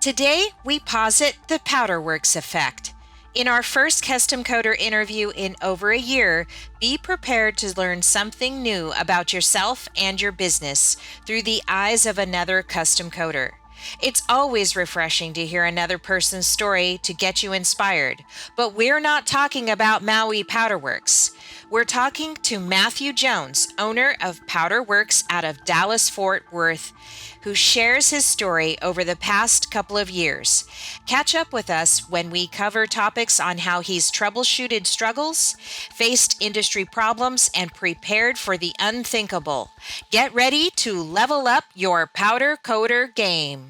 Today, we posit the Powderworks effect. In our first custom coder interview in over a year, be prepared to learn something new about yourself and your business through the eyes of another custom coder. It's always refreshing to hear another person's story to get you inspired, but we're not talking about Maui Powderworks. We're talking to Matthew Jones, owner of Powderworks out of Dallas Fort Worth, who shares his story over the past couple of years. Catch up with us when we cover topics on how he's troubleshooted struggles, faced industry problems, and prepared for the unthinkable. Get ready to level up your powder coder game.